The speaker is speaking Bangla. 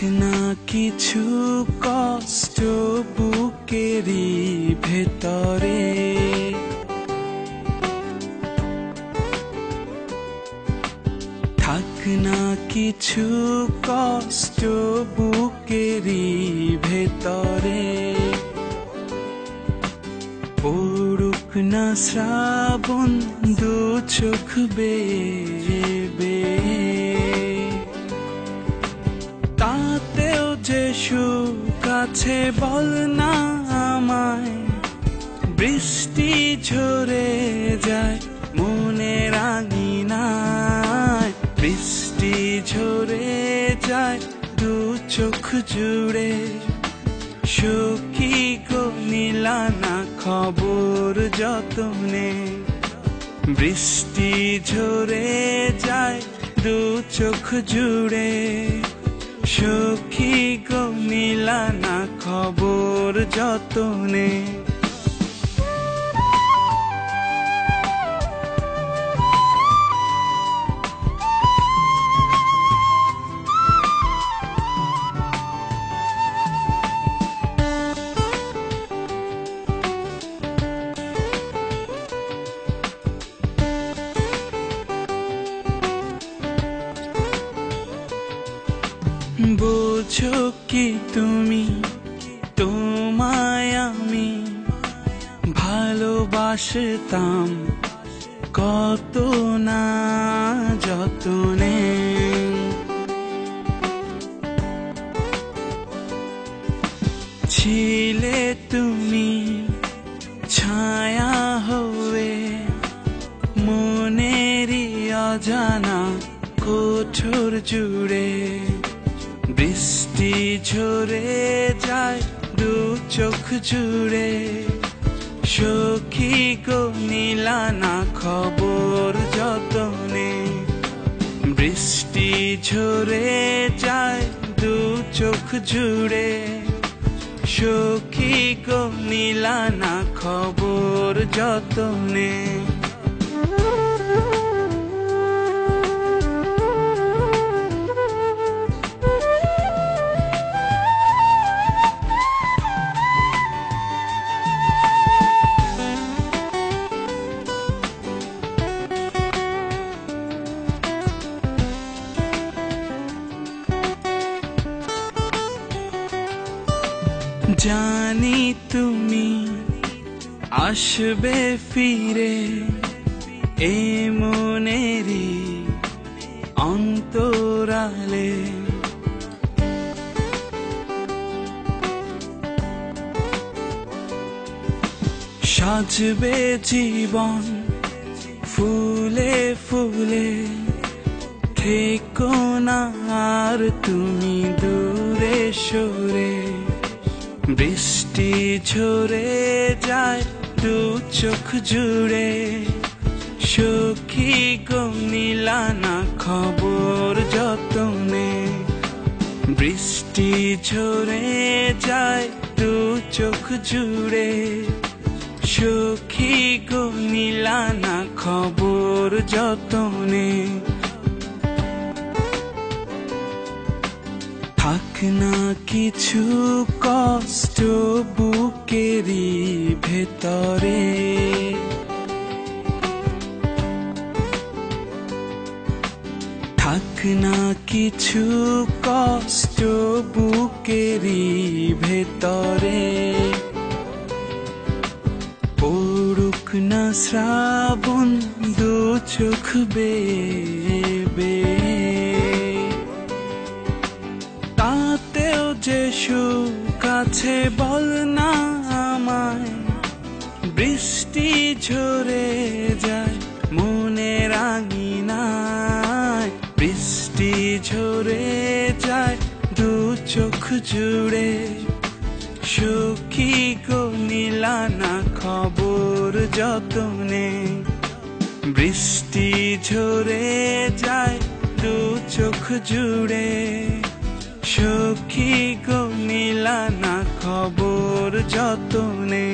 না কিছু কষ্ট বুকেরই ভেতরে, থাক না কিছু কষ্ট বুকেরই ভেতরে, পড়ুক না শ্রাবণ দু চোখ বেয়ে বেয়ে, তাতেও যে সুখ আছে বল না আমায়। বৃষ্টি ঝরে যায় মনের আঙিনায়, বৃষ্টি ঝরে যায় দু চোখ জুড়ে। সখী গো নিলা না খবর যতনে, বৃষ্টি ঝরে যায় দু চোখ জুড়ে। সখী গো নিলা না খবর যতনে। বোঝো কি তুমি তোমায় আমি ভালোবাসতাম কত না যতনে। ছিলে তুমি ছায়া হয়ে মনেরই অজানা কোঠর জুড়ে। বৃষ্টি ঝরে যায় দু চোখ জুড়ে। সখী গো নিলা না খবর যতনে, বৃষ্টি ঝরে যায় দু চোখ জুড়ে। সখী গো নিলা না খবর যতনে। জানি তুমি আসবে ফিরে এ মনেরই অন্তরালে। সাজবে জীবন ফুলে ফুলে, থেকো না আর তুমি দূরে সরে। বৃষ্টি ঝরে যায় দু চোখ জুড়ে। সখী গো নিলা না খবর যতনে, বৃষ্টি ঝরে যায় দু চোখ জুড়ে। সখী গো নিলা না খবর যতনে। থাক না কিছু কষ্ট বুকেরই ভেতরে, থাক না কিছু কষ্ট বুকেরই ভেতরে, পড়ুক না শ্রাবণ দু চোখ বেয়ে বেয়ে, তাতেও যে সুখ আছে বল না আমায়। বৃষ্টি ঝরে যায় মনের আঙিনায়, বৃষ্টি ঝরে যায় দু চোখ জুড়ে। সখী গো নিলা না খবর যতনে, বৃষ্টি ঝরে যায় দু চোখ জুড়ে। সখী গো নিলা না খবর যতনে।